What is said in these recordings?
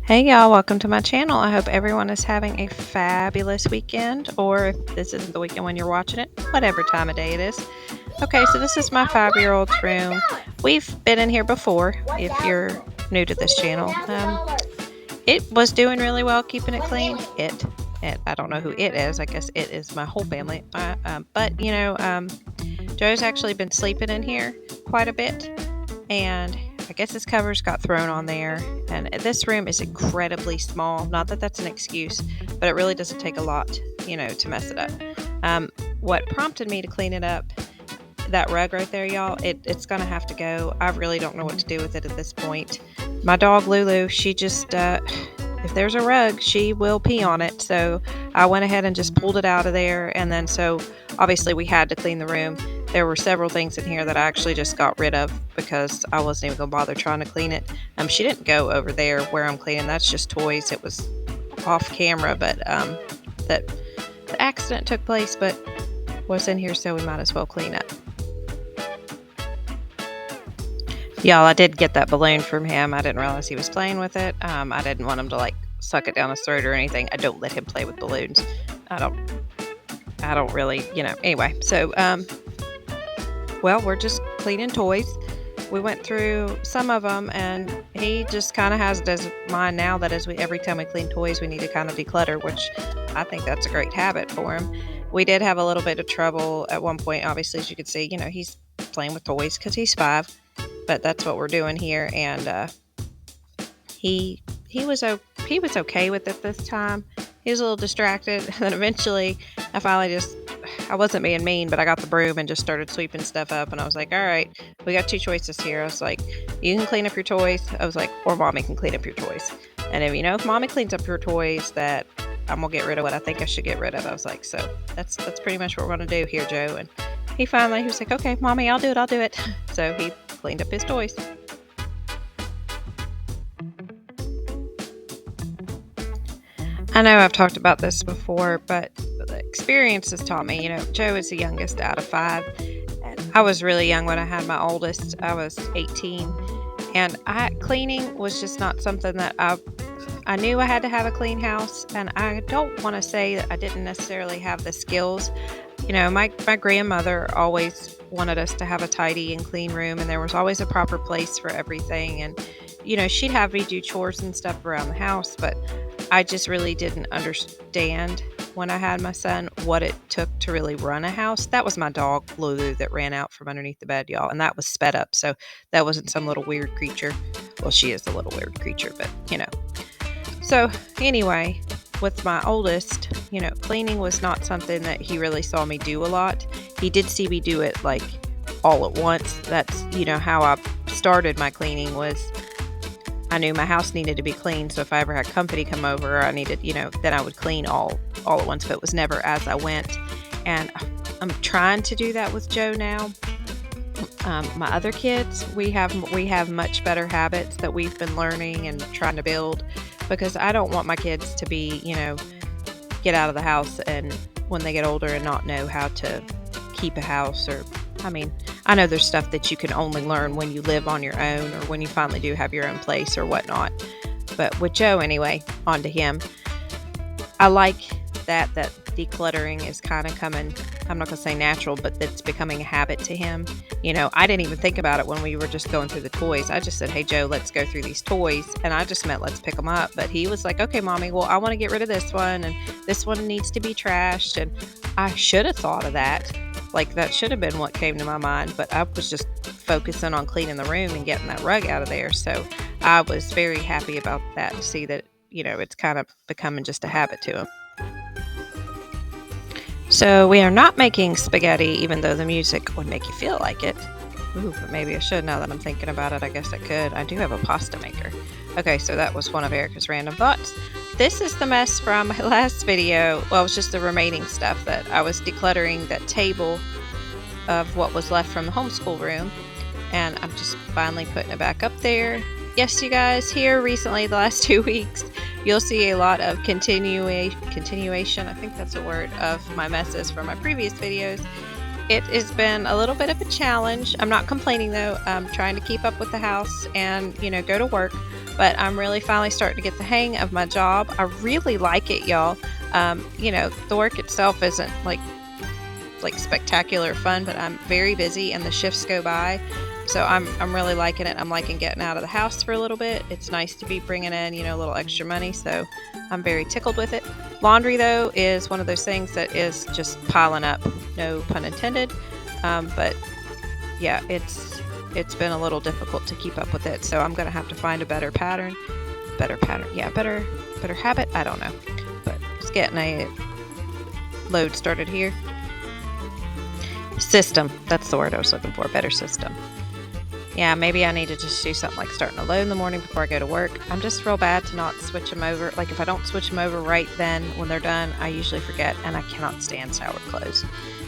Hey y'all, welcome to my channel. I hope everyone is having a fabulous weekend, or if this isn't the weekend when you're watching it, whatever time of day it is. Okay, so this is my 5-year-old's room. We've been in here before, if you're new to this channel. It was doing really well keeping it clean. I don't know who it is. I guess it is my whole family. Joe's actually been sleeping in here quite a bit, and I guess his covers got thrown on there. And this room is incredibly small. Not that that's an excuse, but it really doesn't take a lot, to mess it up. What prompted me to clean it up, that rug right there, y'all, it's going to have to go. I really don't know what to do with it at this point. My dog, Lulu, she just, if there's a rug, she will pee on it. So I went ahead and just pulled it out of there. And then so obviously we had to clean the room. There were several things in here that I actually just got rid of because I wasn't even going to bother trying to clean it. She didn't go over there where I'm cleaning. That's just toys. It was off camera, but that the accident took place, but was in here, so we might as well clean up. Y'all, I did get that balloon from him. I didn't realize he was playing with it. I didn't want him to suck it down his throat or anything. I don't let him play with balloons. I don't really, anyway. So, well, we're just cleaning toys. We went through some of them, and he just kind of has it as mine now that every time we clean toys, we need to kind of declutter, which I think that's a great habit for him. We did have a little bit of trouble at one point. Obviously, as you can see, he's playing with toys because he's 5, but that's what we're doing here. And he was okay with it this time. He was a little distracted, and then eventually I wasn't being mean, but I got the broom and just started sweeping stuff up, and I was like, all right, we got 2 choices here. I was like, you can clean up your toys. I was like, or Mommy can clean up your toys. And if Mommy cleans up your toys, that I'm going to get rid of what I think I should get rid of. I was like, so that's pretty much what we're going to do here, Joe. And he was like, okay, Mommy, I'll do it. So he cleaned up his toys. I know I've talked about this before, but the experience has taught me, Joe is the youngest out of 5. And I was really young when I had my oldest. I was 18. And cleaning was just not something that I knew I had to have a clean house. And I don't want to say that I didn't necessarily have the skills. My grandmother always wanted us to have a tidy and clean room, and there was always a proper place for everything. And, she'd have me do chores and stuff around the house, but I just really didn't understand when I had my son what it took to really run a house. That was my dog, Lulu, that ran out from underneath the bed, y'all, and that was sped up, so that wasn't some little weird creature. Well, she is a little weird creature, but, So, anyway, with my oldest, cleaning was not something that he really saw me do a lot. He did see me do it, all at once. That's, how I started my cleaning was I knew my house needed to be clean, so if I ever had company come over, I needed, then I would clean all at once, but it was never as I went. And I'm trying to do that with Joe now. My other kids, we have much better habits that we've been learning and trying to build, because I don't want my kids to be, get out of the house and when they get older and not know how to keep a house. Or, I know there's stuff that you can only learn when you live on your own or when you finally do have your own place or whatnot. But with Joe, anyway, on to him. I like that decluttering is kind of coming, I'm not going to say natural, but it's becoming a habit to him. I didn't even think about it when we were just going through the toys. I just said, hey, Joe, let's go through these toys. And I just meant let's pick them up. But he was like, okay, Mommy, well, I want to get rid of this one. And this one needs to be trashed. And I should have thought of that. That should have been what came to my mind. But I was just focusing on cleaning the room and getting that rug out of there. So I was very happy about that to see that, it's kind of becoming just a habit to him. So we are not making spaghetti, even though the music would make you feel like it. Ooh, but maybe I should now that I'm thinking about it. I guess I could. I do have a pasta maker. Okay, so that was one of Erica's random thoughts. This is the mess from my last video. Well, it was just the remaining stuff that I was decluttering, that table of what was left from the homeschool room. And I'm just finally putting it back up there. Yes, you guys, here recently, the last 2 weeks, you'll see a lot of continuation, I think that's a word, of my messes from my previous videos. It has been a little bit of a challenge. I'm not complaining though. I'm trying to keep up with the house and, go to work, but I'm really finally starting to get the hang of my job. I really like it, y'all. The work itself isn't like spectacular fun, but I'm very busy and the shifts go by. So I'm really liking it. I'm liking getting out of the house for a little bit. It's nice to be bringing in, a little extra money. So I'm very tickled with it. Laundry though is one of those things that is just piling up. No pun intended. But yeah, it's been a little difficult to keep up with it. So I'm gonna have to find a better pattern. Yeah, better habit. I don't know. But just getting a load started here. System. That's the word I was looking for. Better system. Yeah, maybe I need to just do something like starting a load in the morning before I go to work. I'm just real bad to not switch them over. Like if I don't switch them over right then when they're done, I usually forget and I cannot stand sour clothes.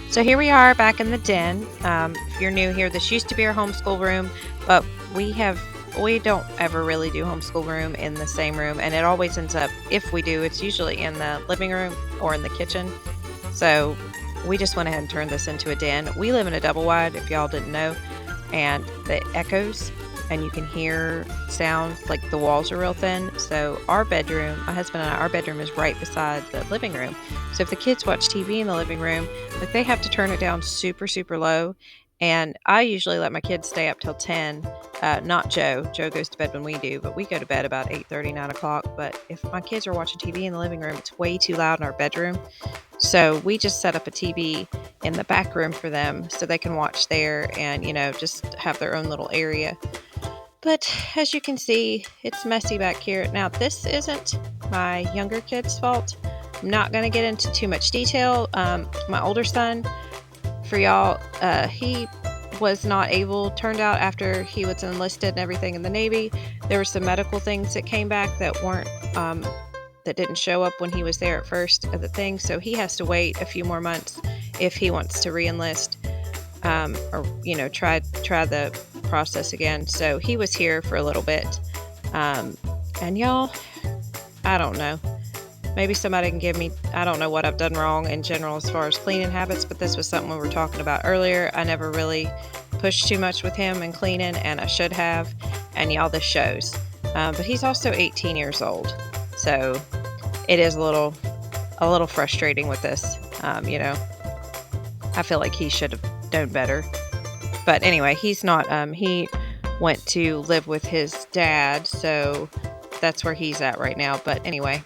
So here we are back in the den. If you're new here, this used to be our homeschool room, but we don't ever really do homeschool room in the same room. And it always ends up, if we do, it's usually in the living room or in the kitchen. So we just went ahead and turned this into a den. We live in a double wide, if y'all didn't know. And the echoes and you can hear sounds like the walls are real thin. So our bedroom, my husband and I, our bedroom is right beside the living room. So if the kids watch TV in the living room, like they have to turn it down super, super low. And I usually let my kids stay up till 10. Not Joe. Joe goes to bed when we do, but we go to bed about 8:30, 9 o'clock. But if my kids are watching TV in the living room, it's way too loud in our bedroom. So we just set up a TV in the back room for them so they can watch there and, just have their own little area. But as you can see, it's messy back here. Now, this isn't my younger kid's fault. I'm not going to get into too much detail. My older son, for y'all, he was not able, turned out after he was enlisted and everything in the Navy, there were some medical things that came back that weren't, that didn't show up when he was there at first of the thing. So he has to wait a few more months if he wants to re-enlist, or, try the process again. So he was here for a little bit. And y'all, I don't know. Maybe somebody can give me, I don't know what I've done wrong in general as far as cleaning habits, but this was something we were talking about earlier. I never really pushed too much with him in cleaning, and I should have. And y'all, this shows. But he's also 18 years old. So it is a little frustrating with this. I feel like he should have known better. But anyway, he's not, he went to live with his dad. So that's where he's at right now. But anyway,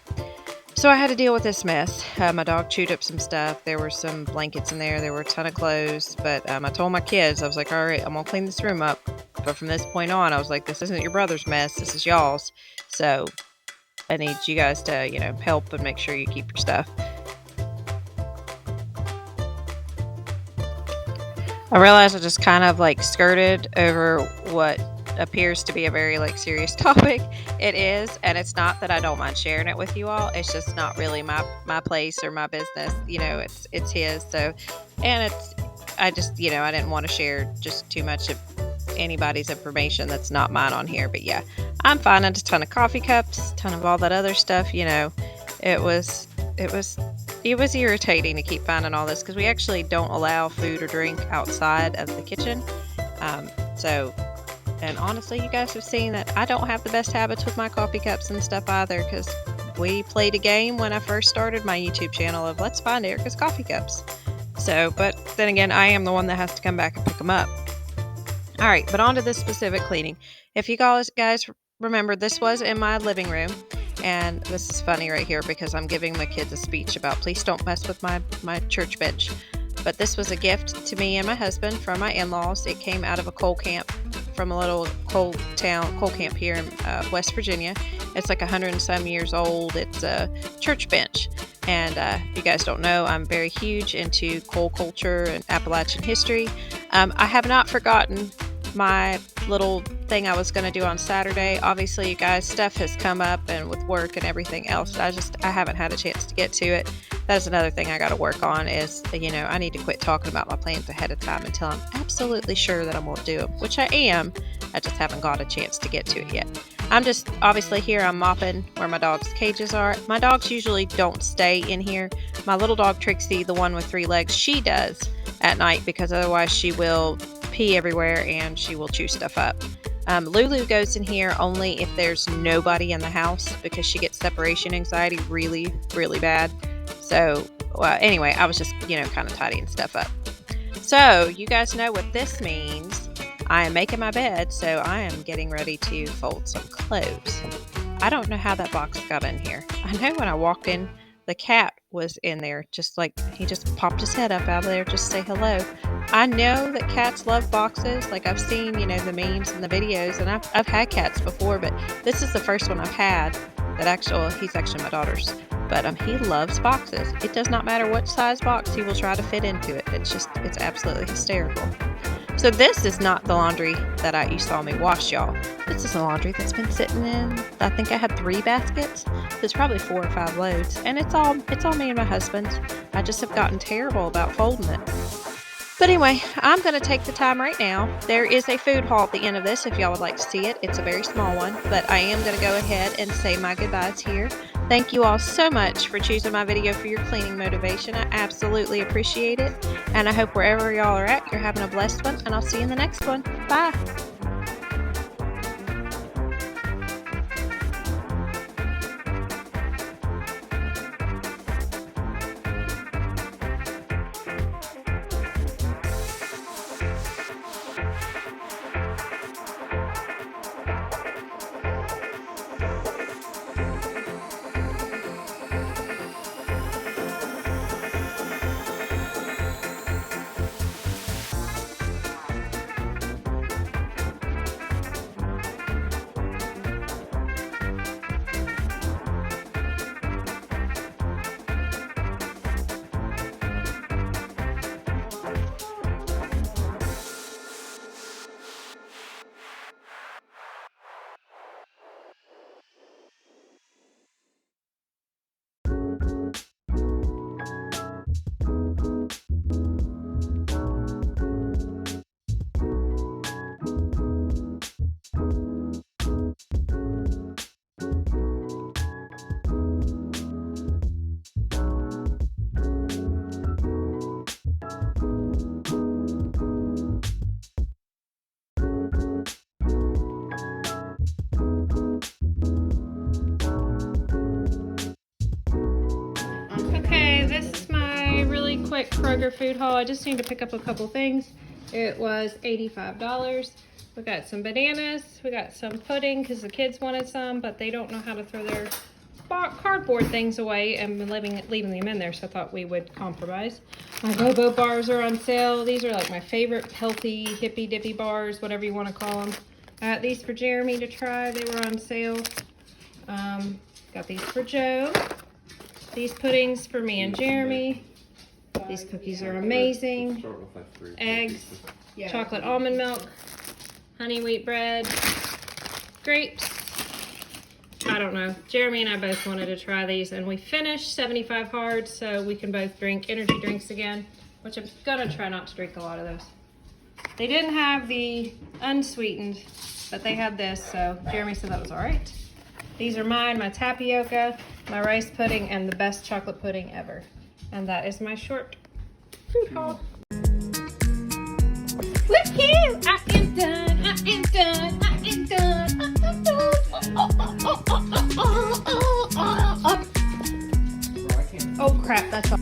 so I had to deal with this mess. My dog chewed up some stuff. There were some blankets in there. There were a ton of clothes. But I told my kids, I was like, all right, I'm going to clean this room up. But from this point on, I was like, this isn't your brother's mess. This is y'all's. So I need you guys to, help and make sure you keep your stuff. I realized I just kind of skirted over what appears to be a very serious topic. It is, and it's not that I don't mind sharing it with you all. It's just not really my place or my business. It's his. So, and I didn't want to share just too much of anybody's information that's not mine on here. But yeah, I'm finding a ton of coffee cups, a ton of all that other stuff. It was irritating to keep finding all this because we actually don't allow food or drink outside of the kitchen. And honestly, you guys have seen that I don't have the best habits with my coffee cups and stuff either, because we played a game when I first started my YouTube channel of let's find Erica's coffee cups. So, but then again, I am the one that has to come back and pick them up. All right, but on to this specific cleaning. If you guys remember, this was in my living room. And this is funny right here because I'm giving my kids a speech about please don't mess with my church bench. But this was a gift to me and my husband from my in-laws. It came out of a coal camp from a little coal camp here in West Virginia. It's 100 and some years old. It's a church bench. And if you guys don't know, I'm very huge into coal culture and Appalachian history. I have not forgotten my little thing I was going to do on Saturday. Obviously, you guys, stuff has come up and with work and everything else, I haven't had a chance to get to it. That's another thing I got to work on is, I need to quit talking about my plans ahead of time until I'm absolutely sure that I'm going to do them, which I am. I just haven't got a chance to get to it yet. I'm just, obviously here I'm mopping where my dog's cages are. My dogs usually don't stay in here. My little dog Trixie, the one with 3 legs, she does. at night because otherwise she will pee everywhere and she will chew stuff up. Lulu goes in here only if there's nobody in the house because she gets separation anxiety really, really bad. So, anyway, I was just, kind of tidying stuff up. So, you guys know what this means. I am making my bed, so I am getting ready to fold some clothes. I don't know how that box got in here. I know when I walked in, the cat was in there, just like he just popped his head up out of there just to say hello. I know that cats love boxes. Like I've seen, the memes and the videos, and I've had cats before, but this is the first one I've had that he's actually my daughter's. But he loves boxes. It does not matter what size box he will try to fit into it. It's absolutely hysterical. So this is not the laundry that you saw me wash, y'all. This is the laundry that's been sitting in, I think I had 3 baskets. So it's probably 4 or 5 loads. And it's all me and my husband. I just have gotten terrible about folding it. But anyway, I'm going to take the time right now. There is a food haul at the end of this if y'all would like to see it. It's a very small one, but I am going to go ahead and say my goodbyes here. Thank you all so much for choosing my video for your cleaning motivation. I absolutely appreciate it. And I hope wherever y'all are at, you're having a blessed one, and I'll see you in the next one. Bye. Quick Kroger food haul. I just need to pick up a couple things. It was $85. We got some bananas. We got some pudding because the kids wanted some, but they don't know how to throw their cardboard things away and leaving them in there, so I thought we would compromise. My Bobo bars are on sale. These are like my favorite healthy hippy dippy bars, whatever you want to call them. I got these for Jeremy to try. They were on sale. Got these for Joe. These puddings for me and Jeremy. These cookies are amazing. Eggs, chocolate almond milk, honey wheat bread, grapes. I don't know. Jeremy and I both wanted to try these, and we finished 75 hard so we can both drink energy drinks again, which I'm gonna try not to drink a lot of those. They didn't have the unsweetened, but they had this, so Jeremy said that was all right. These are mine, my tapioca, my rice pudding, and the best chocolate pudding ever. And that is my short food haul. Look here! I am done! I am done! I am done! I am done! Oh crap, that's all.